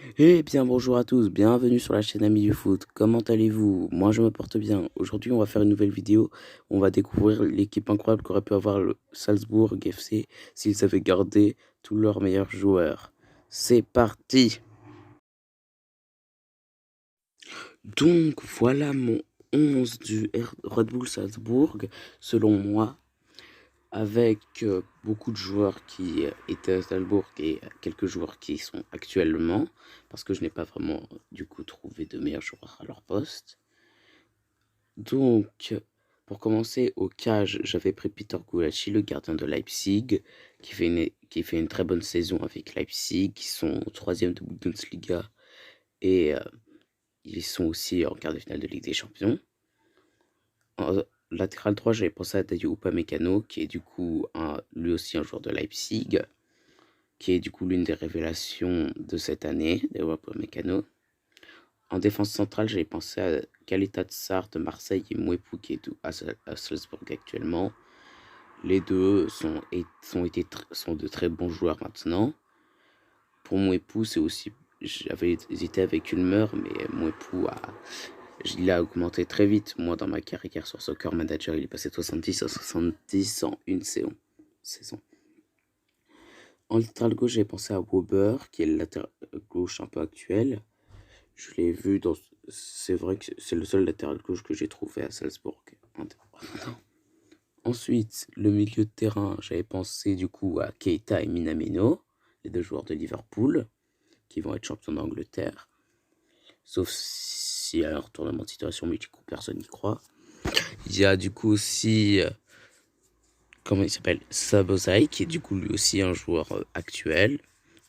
Eh bien bonjour à tous, bienvenue sur la chaîne Amis du Foot. Comment allez-vous? Moi je me porte bien. Aujourd'hui on va faire une nouvelle vidéo. On va découvrir l'équipe incroyable qu'aurait pu avoir le Salzbourg FC s'ils avaient gardé tous leurs meilleurs joueurs. C'est parti! Donc voilà mon 11 du Red Bull Salzbourg, selon moi, avec beaucoup de joueurs qui étaient à Salzbourg et quelques joueurs qui y sont actuellement, parce que je n'ai pas vraiment du coup trouvé de meilleurs joueurs à leur poste. Donc, pour commencer, au cage, j'avais pris Peter Gulaschi, le gardien de Leipzig, qui fait une très bonne saison avec Leipzig, qui sont troisième de Bundesliga et ils sont aussi en quart de finale de Ligue des Champions. En latéral droit, j'avais pensé à Dayot Upamecano, qui est du coup lui aussi un joueur de Leipzig, qui est du coup l'une des révélations de cette année, Dayot Upamecano. En défense centrale, j'avais pensé à Kaleta Tsar de Marseille et Mwepu qui est à Salzbourg actuellement. Les deux sont de très bons joueurs maintenant. Pour Mwepu, c'est aussi, j'avais hésité avec Ulmer, mais il a augmenté très vite. Moi, dans ma carrière sur Soccer Manager, il est passé de 70 à 70 en une saison. En latéral gauche, j'ai pensé à Wober, qui est le latéral gauche un peu actuel. Je l'ai vu dans... C'est vrai que c'est le seul latéral gauche que j'ai trouvé à Salzbourg. Ensuite, le milieu de terrain, j'avais pensé du coup à Keita et Minamino, les deux joueurs de Liverpool, qui vont être champions d'Angleterre. Sauf s'il y a un retournement de situation, mais du coup personne n'y croit. Il y a du coup aussi, comment il s'appelle, Sabozai, qui est du coup lui aussi un joueur actuel,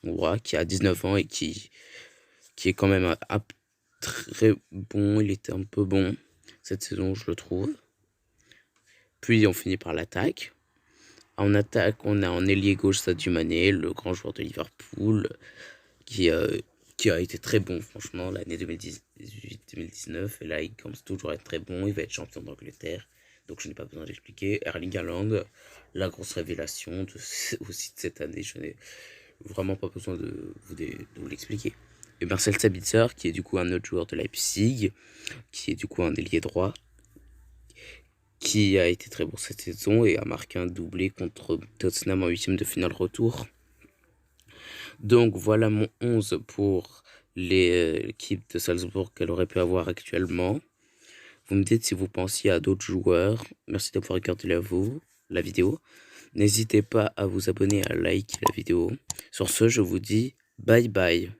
hongrois, qui a 19 ans et qui est quand même très bon. Il était un peu bon cette saison, je le trouve. Puis on finit par l'attaque. En attaque, on a en ailier gauche Sadio Mané, le grand joueur de Liverpool, qui, euh, qui a été très bon, franchement, l'année 2018-2019. Et là, il commence toujours à être très bon. Il va être champion d'Angleterre. Donc, je n'ai pas besoin d'expliquer. Erling Haaland, la grosse révélation aussi de cette année. Je n'ai vraiment pas besoin de vous l'expliquer. Et Marcel Sabitzer, qui est du coup un autre joueur de Leipzig, qui est du coup un ailier droit, qui a été très bon cette saison et a marqué un doublé contre Tottenham en huitième de finale retour. Donc voilà mon 11 pour l'équipe de Salzbourg qu'elle aurait pu avoir actuellement. Vous me dites si vous pensiez à d'autres joueurs. Merci d'avoir regardé la vidéo. N'hésitez pas à vous abonner et à liker la vidéo. Sur ce, je vous dis bye bye.